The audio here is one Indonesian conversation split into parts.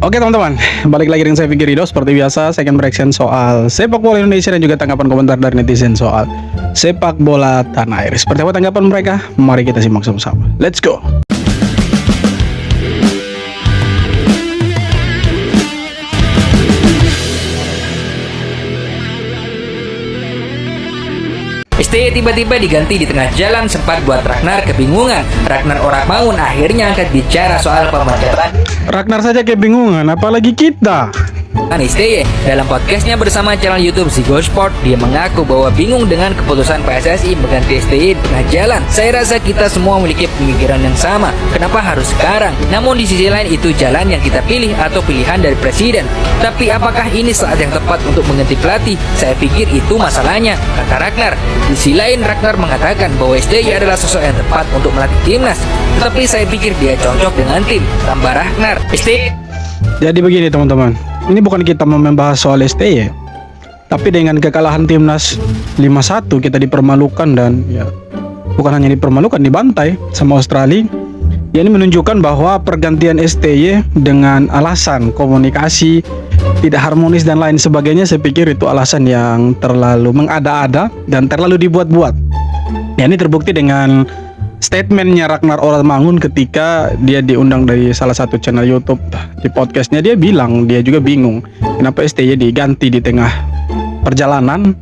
Oke teman-teman, balik lagi dengan saya Fikri Ridho. Seperti biasa, saya akan bereaction soal sepak bola Indonesia dan juga tanggapan komentar dari netizen soal sepak bola tanah air. Seperti apa tanggapan mereka? Mari kita simak sama-sama. Let's go! STY tiba-tiba diganti di tengah jalan sempat buat Ragnar kebingungan. Ragnar Orakmangun akhirnya angkat bicara soal pemecatan Ragnar saja kebingungan, apalagi kita. STY. Dalam podcastnya bersama channel YouTube Zigo Sport, dia mengaku bahwa bingung dengan keputusan PSSI mengganti STY di tengah jalan. Saya rasa kita semua memiliki pemikiran yang sama. Kenapa harus sekarang? Namun di sisi lain itu jalan yang kita pilih atau pilihan dari presiden. Tapi apakah ini saat yang tepat untuk mengganti pelatih? Saya pikir itu masalahnya, kata Ragnar. Di sisi lain Ragnar mengatakan bahwa STY adalah sosok yang tepat untuk melatih timnas. Tetapi saya pikir dia cocok dengan tim, tambah Ragnar. STY. Jadi begini teman-teman, ini bukan kita mau membahas soal STY, tapi dengan kekalahan timnas 5-1 kita dipermalukan dan ya bukan hanya dipermalukan, dibantai sama Australia. Ya, ini menunjukkan bahwa pergantian STY dengan alasan komunikasi tidak harmonis dan lain sebagainya, saya pikir itu alasan yang terlalu mengada-ada dan terlalu dibuat-buat. Ya, ini terbukti dengan statementnya Ragnar Orakmangun ketika dia diundang dari salah satu channel YouTube. Di podcastnya dia bilang dia juga bingung kenapa STY diganti di tengah perjalanan.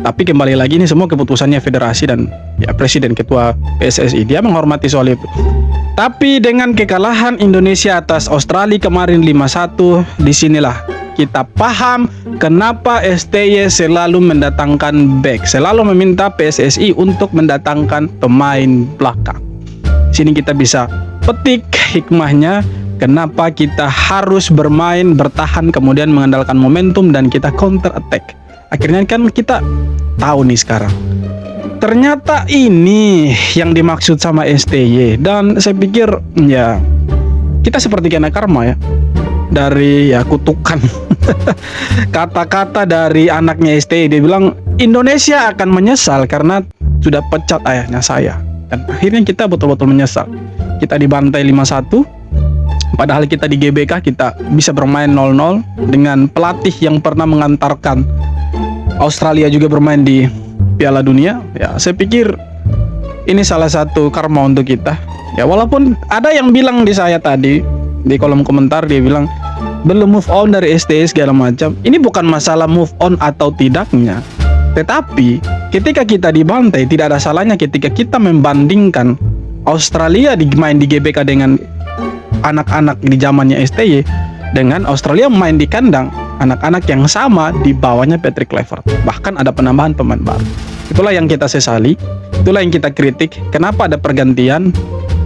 Tapi kembali lagi ini semua keputusannya federasi dan ya presiden ketua PSSI, dia menghormati soal itu. Tapi dengan kekalahan Indonesia atas Australia kemarin 5-1, disinilah kita paham kenapa STY selalu mendatangkan back, selalu meminta PSSI untuk mendatangkan pemain belakang. Sini kita bisa petik hikmahnya kenapa kita harus bermain bertahan kemudian mengandalkan momentum dan kita counter attack. Akhirnya kan kita tahu nih sekarang. Ternyata ini yang dimaksud sama STY dan saya pikir ya kita seperti kena karma ya dari ya kutukan. Kata-kata dari anaknya STY, dia bilang Indonesia akan menyesal karena sudah pecat ayahnya saya. Dan akhirnya kita betul-betul menyesal. Kita dibantai 5-1, padahal kita di GBK kita bisa bermain 0-0 dengan pelatih yang pernah mengantarkan Australia juga bermain di Piala Dunia. Ya, saya pikir ini salah satu karma untuk kita. Ya, walaupun ada yang bilang di saya tadi di kolom komentar, dia bilang belum move on dari STY segala macam. Ini bukan masalah move on atau tidaknya, tetapi ketika kita dibantai, tidak ada salahnya ketika kita membandingkan Australia main di GBK dengan anak-anak di zamannya STY dengan Australia main di kandang anak-anak yang sama di bawahnya Patrick Kluivert. Bahkan ada penambahan pemain baru. Itulah yang kita sesali, itulah yang kita kritik. Kenapa ada pergantian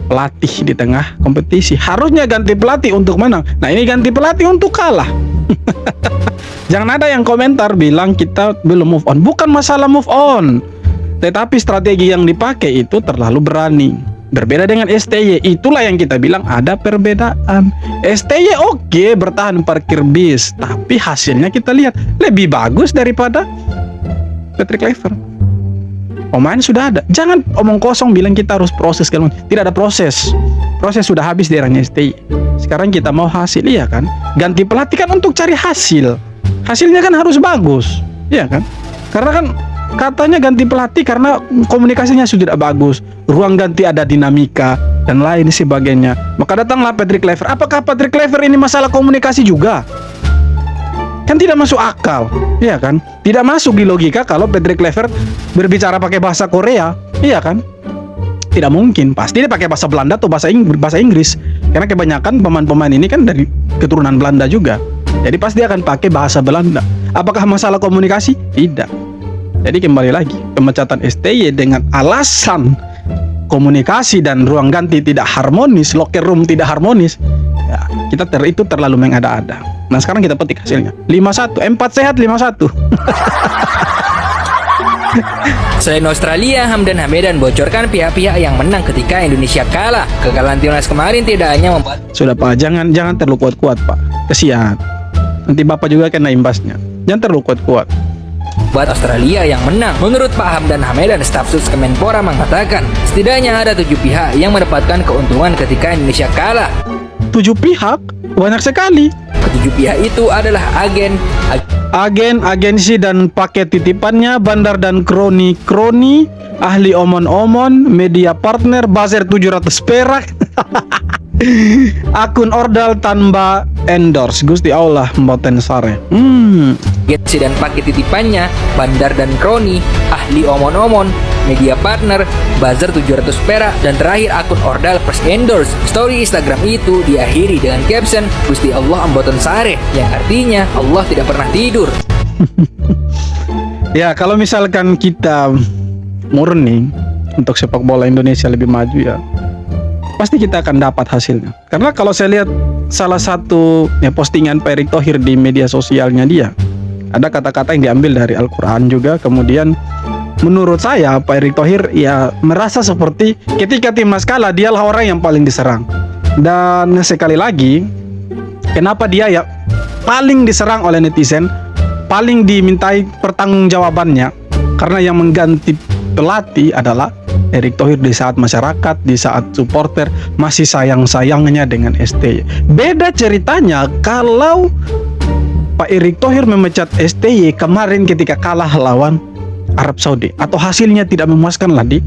pelatih di tengah kompetisi? Harusnya ganti pelatih untuk menang. Nah, ini ganti pelatih untuk kalah. Jangan ada yang komentar bilang kita belum move on. Bukan masalah move on, tetapi strategi yang dipakai itu terlalu berani. Berbeda dengan STY, itulah yang kita bilang ada perbedaan. STY oke, bertahan parkir bis, tapi hasilnya kita lihat lebih bagus daripada Patrick Kluivert. Pemain sudah ada, jangan omong kosong bilang kita harus proses. Tidak ada proses, proses sudah habis di eranya STY. Sekarang kita mau hasil, iya kan? Ganti pelatih kan untuk cari hasil, hasilnya kan harus bagus, iya kan? Karena kan katanya ganti pelatih karena komunikasinya sudah tidak bagus, ruang ganti ada dinamika dan lain sebagainya. Maka datanglah Patrick Kluivert. Apakah Patrick Kluivert ini masalah komunikasi juga? Kan tidak masuk akal, iya kan? Tidak masuk di logika kalau Patrick Kluivert berbicara pakai bahasa Korea, iya kan? Tidak mungkin, pasti dia pakai bahasa Belanda atau bahasa Inggris. Karena kebanyakan pemain-pemain ini kan dari keturunan Belanda juga. Jadi pasti dia akan pakai bahasa Belanda. Apakah masalah komunikasi? Tidak. Jadi kembali lagi, pemecatan STY dengan alasan komunikasi dan ruang ganti tidak harmonis, locker room tidak harmonis, ya, itu terlalu mengada-ada. Nah, sekarang kita petik hasilnya 5-1, 4 sehat 5-1. Selain Australia, Hamdan Hamedan bocorkan pihak-pihak yang menang ketika Indonesia kalah. Kekalahan timnas kemarin tidak hanya membuat Sudah Pak, jangan terlalu kuat-kuat Pak, kesian. Nanti Bapak juga kena imbasnya. Jangan terlalu kuat-kuat. buat Australia yang menang. Menurut Pak Hamdan Hamedan, staf sus Kemenpora mengatakan setidaknya ada 7 pihak yang mendapatkan keuntungan ketika Indonesia kalah. 7 pihak, banyak sekali. Ketujuh pihak itu adalah Agen, agensi dan paket titipannya, bandar dan kroni, ahli omon-omon, media partner, buzzer 700 perak, akun ordal tanpa endorse. Gusti Allah mboten sare. agensi dan paket titipannya, bandar dan kroni, ahli omon-omon, media partner, buzzer 700 perak, dan terakhir akun ordal plus endorse. Story Instagram itu diakhiri dengan caption Gusti Allah amboten sare, yang artinya Allah tidak pernah tidur. Ya, kalau misalkan kita murni untuk sepak bola Indonesia lebih maju ya, pasti kita akan dapat hasilnya. Karena kalau saya lihat salah satu postingan Pak Erick Thohir di media sosialnya dia, ada kata-kata yang diambil dari Al-Quran juga. Kemudian menurut saya Pak Erick Thohir ya merasa seperti ketika timnas kalah dialah orang yang paling diserang. Dan sekali lagi, kenapa dia ya paling diserang oleh netizen, paling dimintai pertanggungjawabannya? Karena yang mengganti pelatih adalah Erick Thohir di saat masyarakat, di saat supporter masih sayang-sayangnya dengan STY. Beda ceritanya kalau Pak Erick Thohir memecat STY kemarin ketika kalah lawan Arab Saudi, atau hasilnya tidak memuaskan lah di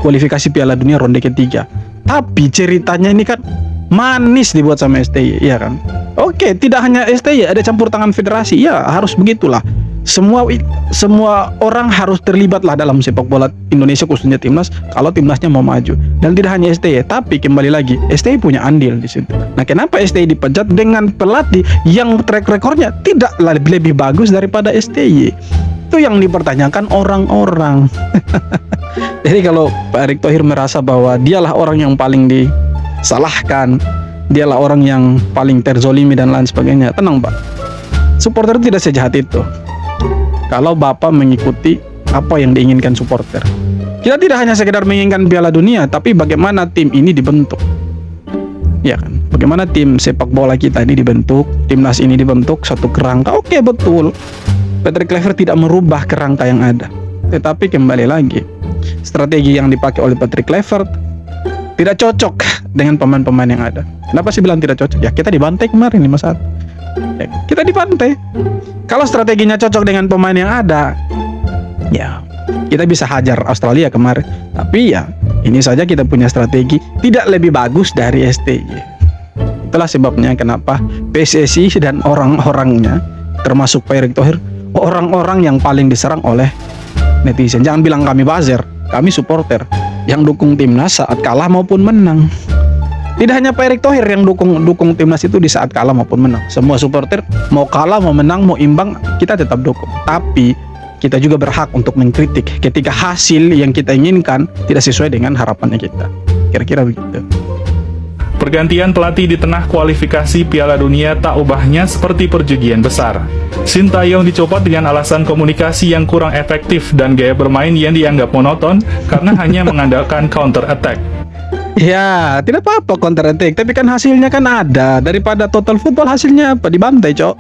kualifikasi Piala Dunia ronde ketiga. Tapi ceritanya ini kan manis dibuat sama STY, ya kan? Oke, tidak hanya STY, ada campur tangan federasi. Ya, harus begitulah. Semua orang harus terlibat lah dalam sepak bola Indonesia, khususnya timnas, kalau timnasnya mau maju. Dan tidak hanya STY, tapi kembali lagi STY punya andil di situ. Nah, kenapa STY dipecat dengan pelatih yang track recordnya tidak lebih bagus daripada STY? Itu yang dipertanyakan orang-orang. Jadi kalau Pak Erick Thohir merasa bahwa dialah orang yang paling disalahkan, dialah orang yang paling terzolimi dan lain sebagainya, tenang Pak, supporter tidak sejahat itu. Kalau Bapak mengikuti apa yang diinginkan supporter, kita tidak hanya sekedar menginginkan Piala Dunia, tapi bagaimana tim ini dibentuk, ya kan? Bagaimana tim sepak bola kita ini dibentuk, timnas ini dibentuk satu kerangka. Oke, betul, Patrick Kluivert tidak merubah kerangka yang ada, tetapi kembali lagi strategi yang dipakai oleh Patrick Kluivert tidak cocok dengan pemain-pemain yang ada. Kenapa sih bilang tidak cocok? Ya kita dibantai kemarin 5-1. Ya, kita dibantai. Kalau strateginya cocok dengan pemain yang ada, ya kita bisa hajar Australia kemarin. Tapi ya ini saja kita punya strategi tidak lebih bagus dari STY. Itulah sebabnya kenapa PSSI dan orang-orangnya, termasuk Pak Erick Thohir, orang-orang yang paling diserang oleh netizen. Jangan bilang kami buzzer, kami supporter yang dukung timnas saat kalah maupun menang. Tidak hanya Pak Erick Thohir yang dukung timnas itu di saat kalah maupun menang. Semua supporter mau kalah, mau menang, mau imbang, kita tetap dukung. Tapi kita juga berhak untuk mengkritik ketika hasil yang kita inginkan tidak sesuai dengan harapannya kita. Kira-kira begitu. Pergantian pelatih di tengah kualifikasi Piala Dunia tak ubahnya seperti perjudian besar. Sintayong dicopot dengan alasan komunikasi yang kurang efektif dan gaya bermain yang dianggap monoton karena hanya mengandalkan counter attack. Ya, tidak apa-apa counter attack, tapi kan hasilnya kan ada. Daripada total football hasilnya apa? Dibantai, Cok.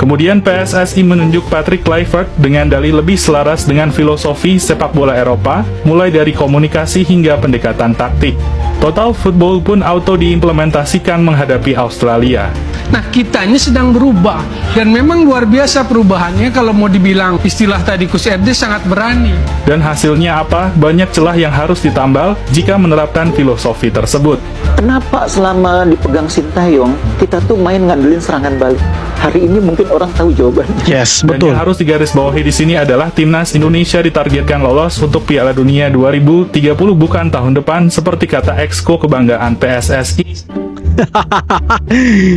Kemudian PSSI menunjuk Patrick Kluivert dengan dalih lebih selaras dengan filosofi sepak bola Eropa, mulai dari komunikasi hingga pendekatan taktik. Total football pun auto diimplementasikan menghadapi Australia. Nah, kita ini sedang berubah dan memang luar biasa perubahannya. Kalau mau dibilang istilah tadi Coach RD sangat berani. Dan hasilnya apa? Banyak celah yang harus ditambal jika menerapkan filosofi tersebut. Kenapa selama dipegang Sintayong kita tuh main ngandelin serangan balik? Hari ini mungkin orang tahu jawabannya. Yes, Dan betul. yang harus digarisbawahi di sini adalah timnas Indonesia ditargetkan lolos untuk Piala Dunia 2030 bukan tahun depan, seperti kata exco kebanggaan PSSI.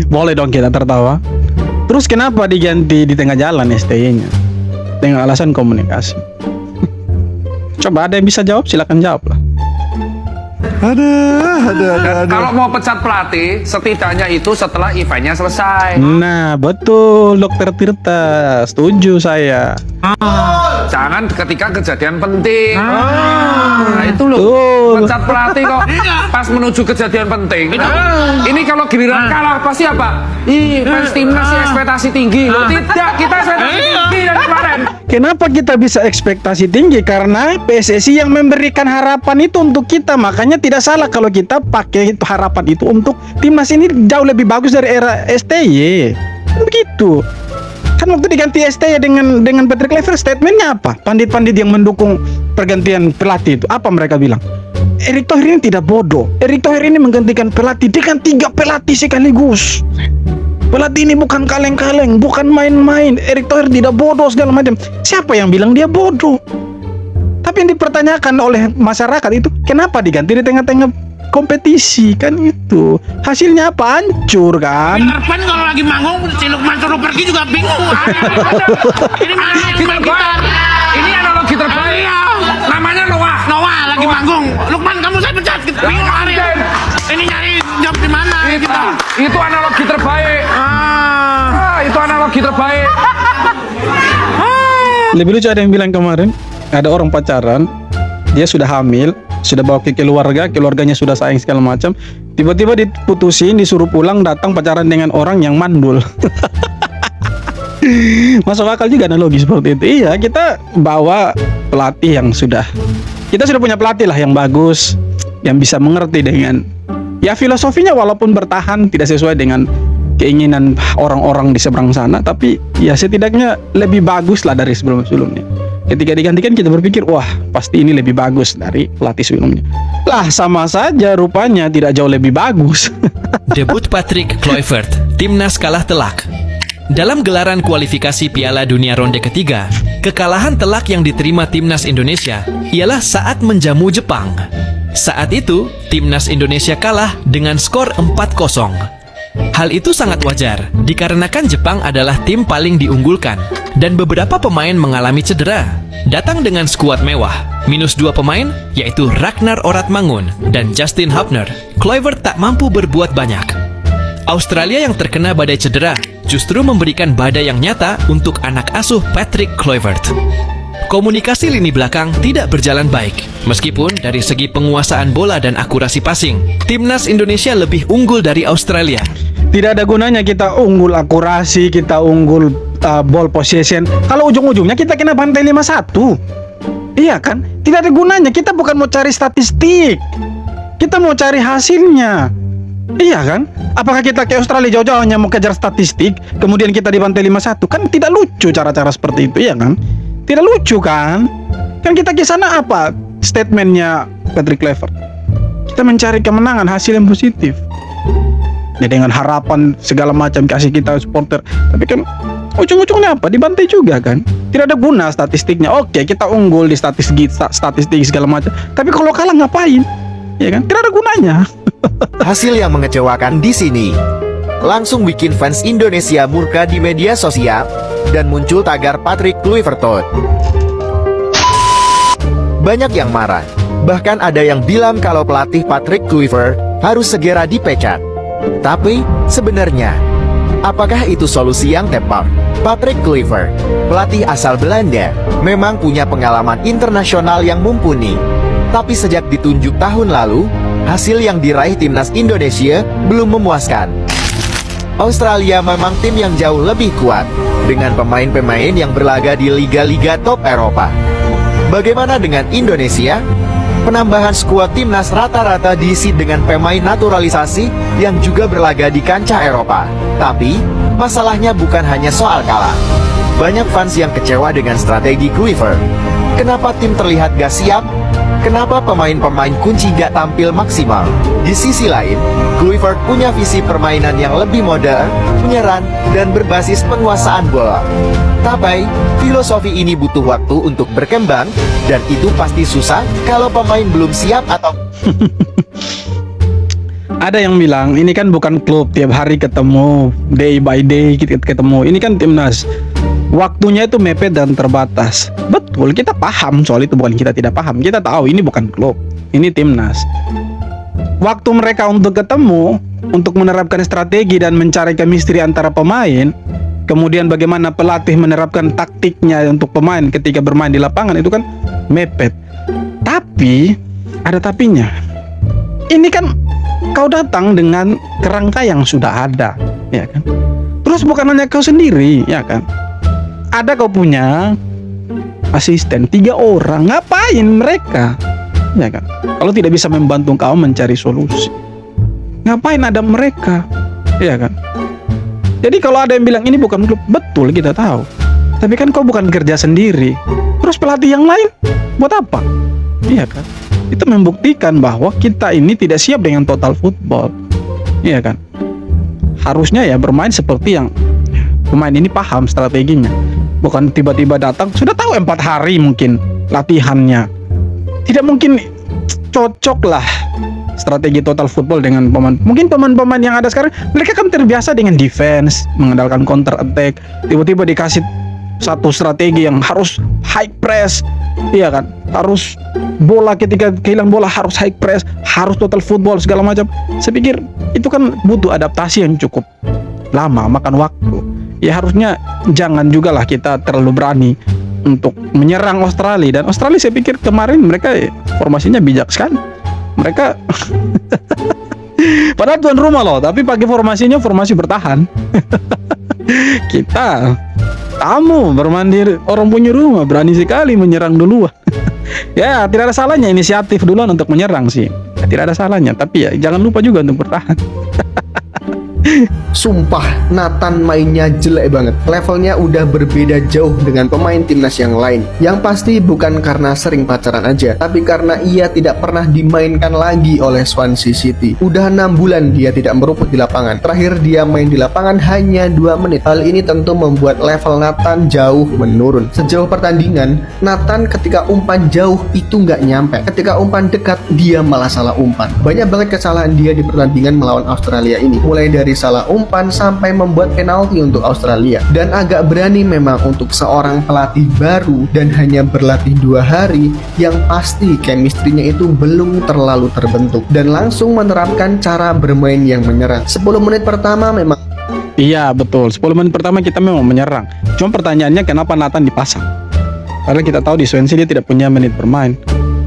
Boleh dong kita tertawa. Terus kenapa diganti di tengah jalan STY-nya? Dengan alasan komunikasi. Coba ada yang bisa jawab, silakan jawab lah. Kalau mau pecat pelatih, setidaknya itu setelah eventnya selesai. Nah, betul Dokter Tirta, setuju saya. Jangan ketika kejadian penting. Nah, itu loh. Betul. Pecat pelatih kok pas menuju kejadian penting. Ini kalau giliran kalah pasti apa? Fans timnas sih ekspektasi tinggi. Loh, tidak, kita ekspektasi tinggi dari kemarin. Kenapa kita bisa ekspektasi tinggi? Karena PSSI yang memberikan harapan itu untuk kita. Makanya tidak salah kalau kita pakai harapan itu untuk timnas ini jauh lebih bagus dari era STY. Begitu. Kan waktu diganti STY dengan Patrick Kluivert, statementnya apa? Pandit-pandit yang mendukung pergantian pelatih itu, apa mereka bilang? Erick Thohir ini tidak bodoh. Erick Thohir ini menggantikan pelatih dengan 3 pelatih sekaligus. Pelatih ini bukan kaleng-kaleng, bukan main-main. Erick Thohir tidak bodoh segala macam. Siapa yang bilang dia bodoh? Tapi yang dipertanyakan oleh masyarakat itu, kenapa diganti di tengah-tengah kompetisi? Kan itu hasilnya apa? Hancur kan? Irfan kalau lagi manggung, si Lukman suruh pergi juga bingung. Ini mana yang main gitar? Ini analogi terbaik. Iya, namanya Noah lagi manggung. Lukman, kamu saya pecat. Bingung Ariel. Ini nyari job di mana kita? Itu analogi terbaik. Itu analogi terbaik. Lebih lucu ada yang bilang kemarin, ada orang pacaran, dia sudah hamil, sudah bawa ke keluarganya sudah sayang segala macam, tiba-tiba diputusin, disuruh pulang, datang pacaran dengan orang yang mandul. Masuk akal juga analogi seperti itu. Iya, kita bawa pelatih yang kita sudah punya pelatih lah yang bagus, yang bisa mengerti dengan ya filosofinya, walaupun bertahan tidak sesuai dengan keinginan orang-orang di seberang sana, tapi ya setidaknya lebih bagus lah dari sebelum-sebelumnya. Ketika digantikan kita berpikir, wah pasti ini lebih bagus dari pelatih sebelumnya. Lah sama saja rupanya tidak jauh lebih bagus. Debut Patrick Kluivert, timnas kalah telak. Dalam gelaran kualifikasi Piala Dunia ronde ketiga, kekalahan telak yang diterima timnas Indonesia ialah saat menjamu Jepang. Saat itu, timnas Indonesia kalah dengan skor 4-0. Hal itu sangat wajar, dikarenakan Jepang adalah tim paling diunggulkan, dan beberapa pemain mengalami cedera. Datang dengan skuad mewah, -2 pemain, yaitu Ragnar Oratmangun dan Justin Hubner, Kluivert tak mampu berbuat banyak. Australia yang terkena badai cedera justru memberikan badai yang nyata untuk anak asuh Patrick Kluivert. Komunikasi lini belakang tidak berjalan baik. Meskipun dari segi penguasaan bola dan akurasi passing, timnas Indonesia lebih unggul dari Australia. Tidak ada gunanya kita unggul akurasi, kita unggul ball possession, kalau ujung-ujungnya kita kena bantai 5-1. Iya kan? Tidak ada gunanya. Kita bukan mau cari statistik, kita mau cari hasilnya. Iya kan? Apakah kita ke Australia jauh-jauh hanya mau kejar statistik, kemudian kita dibantai 5-1? Kan tidak lucu cara-cara seperti itu, iya kan? Tidak lucu kan? Kan kita ke sana apa? Statementnya Patrick Kluivert, kita mencari kemenangan, hasil yang positif. Ya, dengan harapan segala macam kasih kita supporter. Tapi kan ujung-ujungnya apa? Dibantai juga kan? Tidak ada guna statistiknya. Oke, kita unggul di statistik segala macam. Tapi kalau kalah ngapain? Ya kan? Tidak ada gunanya. Hasil yang mengecewakan di sini langsung bikin fans Indonesia murka di media sosial dan muncul tagar Patrick Kluivert. Banyak yang marah, bahkan ada yang bilang kalau pelatih Patrick Kluivert harus segera dipecat. Tapi sebenarnya, apakah itu solusi yang tepat? Patrick Kluivert, pelatih asal Belanda, memang punya pengalaman internasional yang mumpuni. Tapi sejak ditunjuk tahun lalu, hasil yang diraih timnas Indonesia belum memuaskan. Australia memang tim yang jauh lebih kuat, dengan pemain-pemain yang berlaga di liga-liga top Eropa. Bagaimana dengan Indonesia? Penambahan skuad timnas rata-rata diisi dengan pemain naturalisasi yang juga berlaga di kancah Eropa. Tapi, masalahnya bukan hanya soal kalah. Banyak fans yang kecewa dengan strategi Kluivert. Kenapa tim terlihat gak siap? Kenapa pemain-pemain kunci gak tampil maksimal? Di sisi lain, Kluivert punya visi permainan yang lebih modern, menyerang, dan berbasis penguasaan bola. Tapi, filosofi ini butuh waktu untuk berkembang, dan itu pasti susah kalau pemain belum siap atau... Ada yang bilang, ini kan bukan klub tiap hari ketemu, day by day kita ketemu. Ini kan timnas. Waktunya itu mepet dan terbatas. Betul, kita paham soal itu, bukan kita tidak paham. Kita tahu ini bukan klub, ini timnas. Waktu mereka untuk ketemu, untuk menerapkan strategi dan mencari chemistry antara pemain, kemudian bagaimana pelatih menerapkan taktiknya untuk pemain ketika bermain di lapangan, itu kan mepet. Tapi, ada tapinya. Ini kan kau datang dengan kerangka yang sudah ada, ya kan? Terus bukan hanya kau sendiri, ya kan? Ada kau punya asisten, 3 orang. Ngapain mereka? Ya kan? Kalau tidak bisa membantu kau mencari solusi, ngapain ada mereka? Ya kan? Jadi kalau ada yang bilang ini bukan klub, betul kita tahu. Tapi kan kau bukan kerja sendiri. Terus pelatih yang lain buat apa? Iya kan? Itu membuktikan bahwa kita ini tidak siap dengan total football. Iya kan? Harusnya ya bermain seperti yang pemain ini paham strateginya. Bukan tiba-tiba datang, sudah tahu 4 hari mungkin latihannya. Tidak mungkin cocok lah strategi total football dengan pemain. Mungkin pemain-pemain yang ada sekarang, mereka kan terbiasa dengan defense, mengandalkan counter attack. Tiba-tiba dikasih satu strategi yang harus high press, iya kan? Harus bola, ketika kehilangan bola harus high press, harus total football segala macam. Saya pikir itu kan butuh adaptasi yang cukup lama, makan waktu. Ya harusnya jangan juga lah kita terlalu berani untuk menyerang Australia. Dan Australia saya pikir kemarin mereka formasinya bijak sekali. Mereka padahal tuan rumah loh, tapi pakai formasinya formasi bertahan. Kita tamu bermandiri, orang punya rumah berani sekali menyerang duluan. Ya tidak ada salahnya inisiatif duluan untuk menyerang sih, tidak ada salahnya, tapi ya jangan lupa juga untuk bertahan. Sumpah, Nathan mainnya jelek banget. Levelnya udah berbeda jauh dengan pemain timnas yang lain. Yang pasti bukan karena sering pacaran aja, tapi karena ia tidak pernah dimainkan lagi oleh Swansea City. Udah 6 bulan dia tidak merumput di lapangan. Terakhir dia main di lapangan hanya 2 menit. Hal ini tentu membuat level Nathan jauh menurun. Sejauh pertandingan, Nathan ketika umpan jauh itu nggak nyampe. Ketika umpan dekat, dia malah salah umpan. Banyak banget kesalahan dia di pertandingan melawan Australia ini. Mulai dari salah umpan sampai membuat penalti untuk Australia. Dan agak berani memang untuk seorang pelatih baru dan hanya berlatih 2 hari, yang pasti chemistry-nya itu belum terlalu terbentuk dan langsung menerapkan cara bermain yang menyerang. 10 menit pertama memang Iya betul, 10 menit pertama kita memang menyerang. Cuma pertanyaannya kenapa Nathan dipasang? Karena kita tahu di Swansea dia tidak punya menit bermain.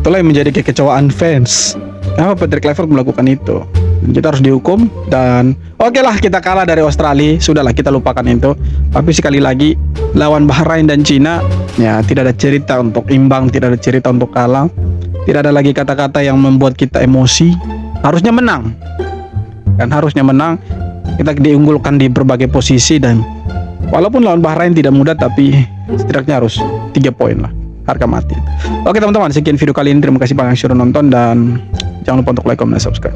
Itulah yang menjadi kekecewaan fans. Kenapa Patrick Kluivert melakukan itu? Kita harus dihukum. Dan oke lah, kita kalah dari Australia, sudahlah kita lupakan itu. Tapi sekali lagi lawan Bahrain dan Cina, ya tidak ada cerita untuk imbang, tidak ada cerita untuk kalah, tidak ada lagi kata-kata yang membuat kita emosi. Harusnya menang, kan harusnya menang. Kita diunggulkan di berbagai posisi, dan walaupun lawan Bahrain tidak mudah, tapi setidaknya harus 3 poin lah, harga mati. Oke teman-teman, sekian video kali ini. Terima kasih banyak sudah nonton, dan jangan lupa untuk like, comment, dan subscribe.